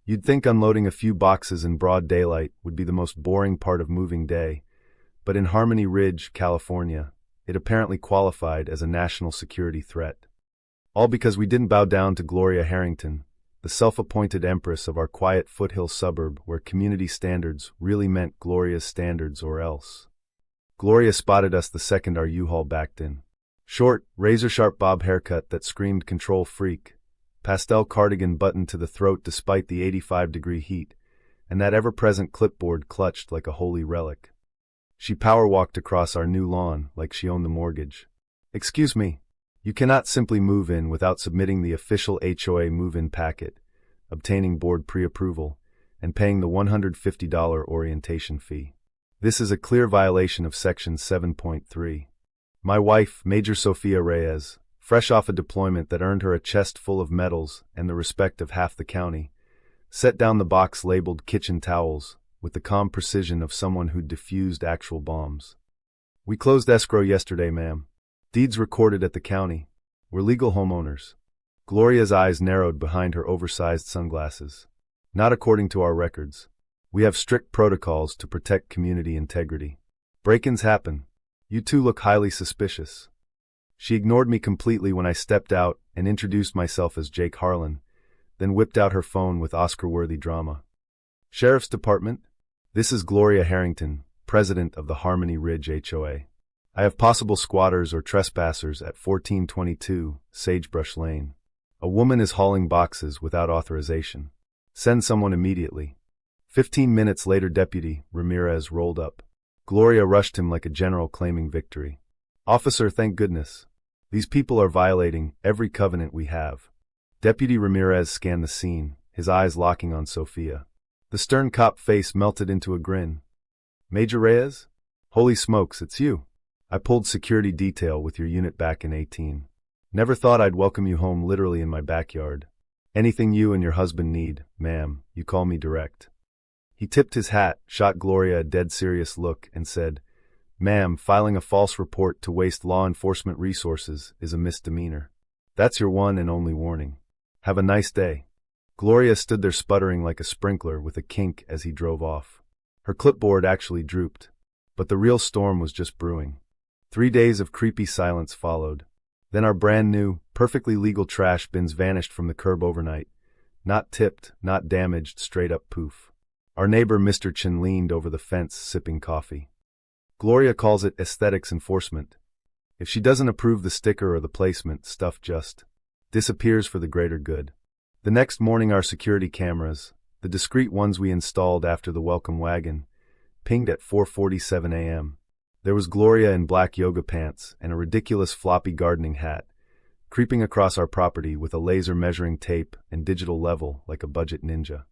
You'd think unloading a few boxes in broad daylight would be the most boring part of moving day, but in Harmony Ridge, California, it apparently qualified as a national security threat. All because we didn't bow down to Gloria Harrington, the self-appointed empress of our quiet foothill suburb where community standards really meant Gloria's standards or else. Gloria spotted us the second our U-Haul backed in. Short, razor-sharp bob haircut that screamed control freak, pastel cardigan buttoned to the throat despite the 85-degree heat, and that ever-present clipboard clutched like a holy relic. She power-walked across our new lawn like she owned the mortgage. "Excuse me, you cannot simply move in without submitting the official HOA move-in packet, obtaining board pre-approval, and paying the $150 orientation fee. This is a clear violation of Section 7.3. My wife, Major Sophia Reyes, fresh off a deployment that earned her a chest full of medals and the respect of half the county, set down the box labeled kitchen towels with the calm precision of someone who'd defused actual bombs. "We closed escrow yesterday, ma'am. Deeds recorded at the county. We're legal homeowners." Gloria's eyes narrowed behind her oversized sunglasses. "Not according to our records. We have strict protocols to protect community integrity. Break-ins happen. You two look highly suspicious." She ignored me completely when I stepped out and introduced myself as Jake Harlan, then whipped out her phone with Oscar-worthy drama. "Sheriff's Department? This is Gloria Harrington, president of the Harmony Ridge HOA. I have possible squatters or trespassers at 1422 Sagebrush Lane. A woman is hauling boxes without authorization. Send someone immediately." 15 minutes later, Deputy Ramirez rolled up. Gloria rushed him like a general claiming victory. "Officer, thank goodness. These people are violating every covenant we have." Deputy Ramirez scanned the scene, his eyes locking on Sophia. The stern cop face melted into a grin. "Major Reyes? Holy smokes, it's you. I pulled security detail with your unit back in 18. Never thought I'd welcome you home literally in my backyard. Anything you and your husband need, ma'am, you call me direct." He tipped his hat, shot Gloria a dead serious look, and said, "Ma'am, filing a false report to waste law enforcement resources is a misdemeanor. That's your one and only warning. Have a nice day." Gloria stood there sputtering like a sprinkler with a kink as he drove off. Her clipboard actually drooped. But the real storm was just brewing. 3 days of creepy silence followed. Then our brand new, perfectly legal trash bins vanished from the curb overnight. Not tipped, not damaged, straight up poof. Our neighbor Mr. Chin leaned over the fence sipping coffee. Gloria calls it aesthetics enforcement. If she doesn't approve the sticker or the placement, stuff just disappears for the greater good. The next morning our security cameras, the discreet ones we installed after the welcome wagon, pinged at 4:47 a.m. There was Gloria in black yoga pants and a ridiculous floppy gardening hat, creeping across our property with a laser measuring tape and digital level like a budget ninja.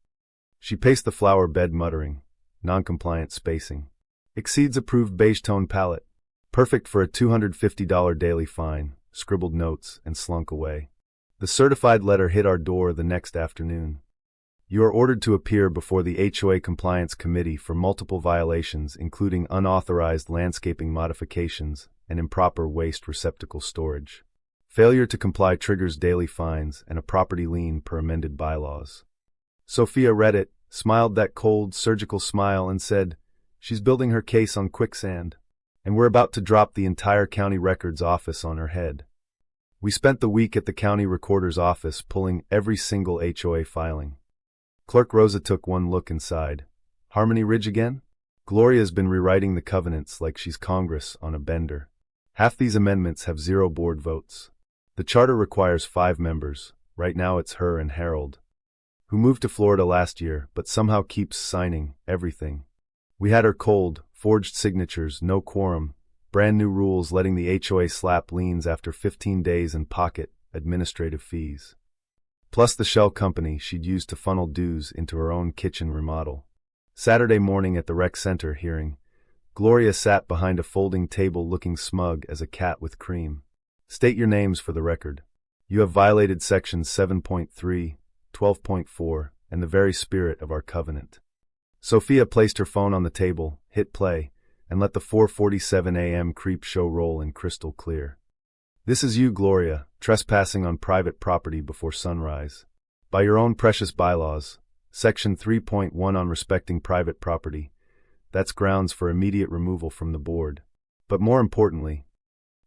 She paced the flower bed muttering, "Non-compliant spacing. Exceeds approved beige tone palette. Perfect for a $250 daily fine," scribbled notes and slunk away. The certified letter hit our door the next afternoon. "You are ordered to appear before the HOA Compliance Committee for multiple violations including unauthorized landscaping modifications and improper waste receptacle storage. Failure to comply triggers daily fines and a property lien per amended bylaws." Sophia read it, smiled that cold, surgical smile and said, "She's building her case on quicksand, and we're about to drop the entire county records office on her head." We spent the week at the county recorder's office pulling every single HOA filing. Clerk Rosa took one look inside. "Harmony Ridge again?" Gloria's been rewriting the covenants like she's Congress on a bender. Half these amendments have 0 board votes. The charter requires 5 members. Right now it's her and Harold, who moved to Florida last year but somehow keeps signing everything. We had her cold, forged signatures, no quorum, brand new rules letting the HOA slap liens after 15 days and pocket administrative fees. Plus the shell company she'd used to funnel dues into her own kitchen remodel. Saturday morning at the rec center hearing, Gloria sat behind a folding table looking smug as a cat with cream. "State your names for the record. You have violated sections 7.3, 12.4, and the very spirit of our covenant." Sophia placed her phone on the table, hit play, and let the 4:47 a.m. creep show roll in crystal clear. "This is you, Gloria, trespassing on private property before sunrise. By your own precious bylaws, Section 3.1 on respecting private property. That's grounds for immediate removal from the board. But more importantly,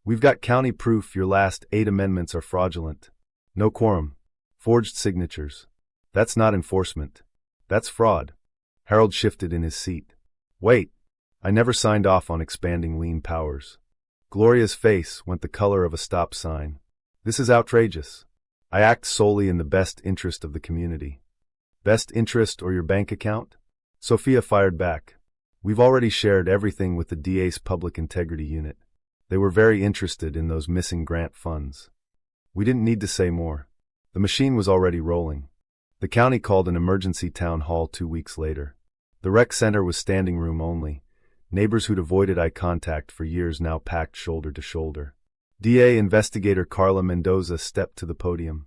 we've got county proof your last 8 amendments are fraudulent. No quorum. Forged signatures. That's not enforcement. That's fraud. Harold shifted in his seat. Wait. I never signed off on expanding lien powers. Gloria's face went the color of a stop sign. This is outrageous. I act solely in the best interest of the community. Best interest or your bank account? Sophia fired back. We've already shared everything with the DA's Public Integrity Unit. They were very interested in those missing grant funds. We didn't need to say more. The machine was already rolling. The county called an emergency town hall 2 weeks later. The rec center was standing room only. Neighbors who'd avoided eye contact for years now packed shoulder to shoulder. DA investigator Carla Mendoza stepped to the podium.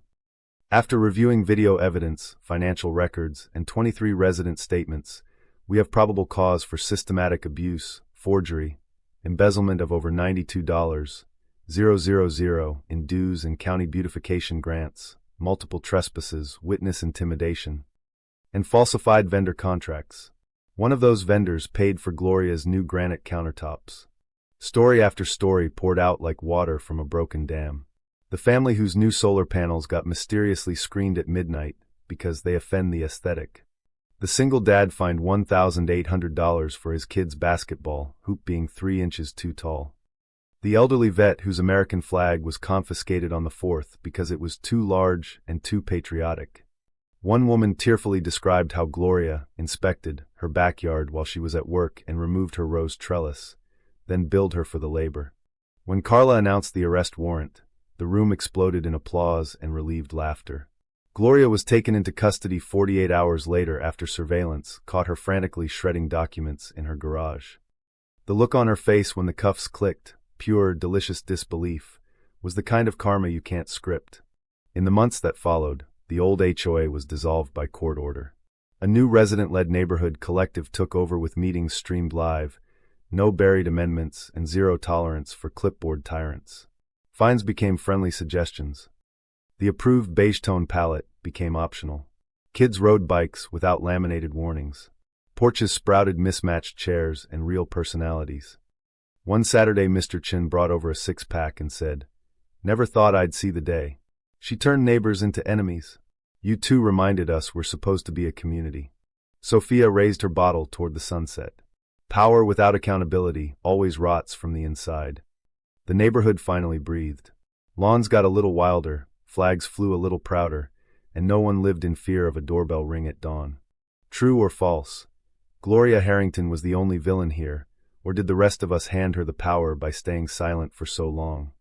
After reviewing video evidence, financial records, and 23 resident statements, we have probable cause for systematic abuse, forgery, embezzlement of over $92,000 in dues and county beautification grants, multiple trespasses, witness intimidation, and falsified vendor contracts. One of those vendors paid for Gloria's new granite countertops. Story after story poured out like water from a broken dam. The family whose new solar panels got mysteriously screened at midnight because they offend the aesthetic. The single dad fined $1,800 for his kid's basketball, hoop being 3 inches too tall. The elderly vet whose American flag was confiscated on the 4th because it was too large and too patriotic. One woman tearfully described how Gloria inspected her backyard while she was at work and removed her rose trellis, then billed her for the labor. When Carla announced the arrest warrant, the room exploded in applause and relieved laughter. Gloria was taken into custody 48 hours later after surveillance caught her frantically shredding documents in her garage. The look on her face when the cuffs clicked, pure, delicious disbelief, was the kind of karma you can't script. In the months that followed, the old HOA was dissolved by court order. A new resident-led neighborhood collective took over with meetings streamed live, no buried amendments, and zero tolerance for clipboard tyrants. Fines became friendly suggestions. The approved beige-tone palette became optional. Kids rode bikes without laminated warnings. Porches sprouted mismatched chairs and real personalities. One Saturday, Mr. Chin brought over a 6-pack and said, "Never thought I'd see the day." She turned neighbors into enemies. You two reminded us we're supposed to be a community. Sophia raised her bottle toward the sunset. Power without accountability always rots from the inside. The neighborhood finally breathed. Lawns got a little wilder, flags flew a little prouder, and no one lived in fear of a doorbell ring at dawn. True or false? Gloria Harrington was the only villain here, or did the rest of us hand her the power by staying silent for so long?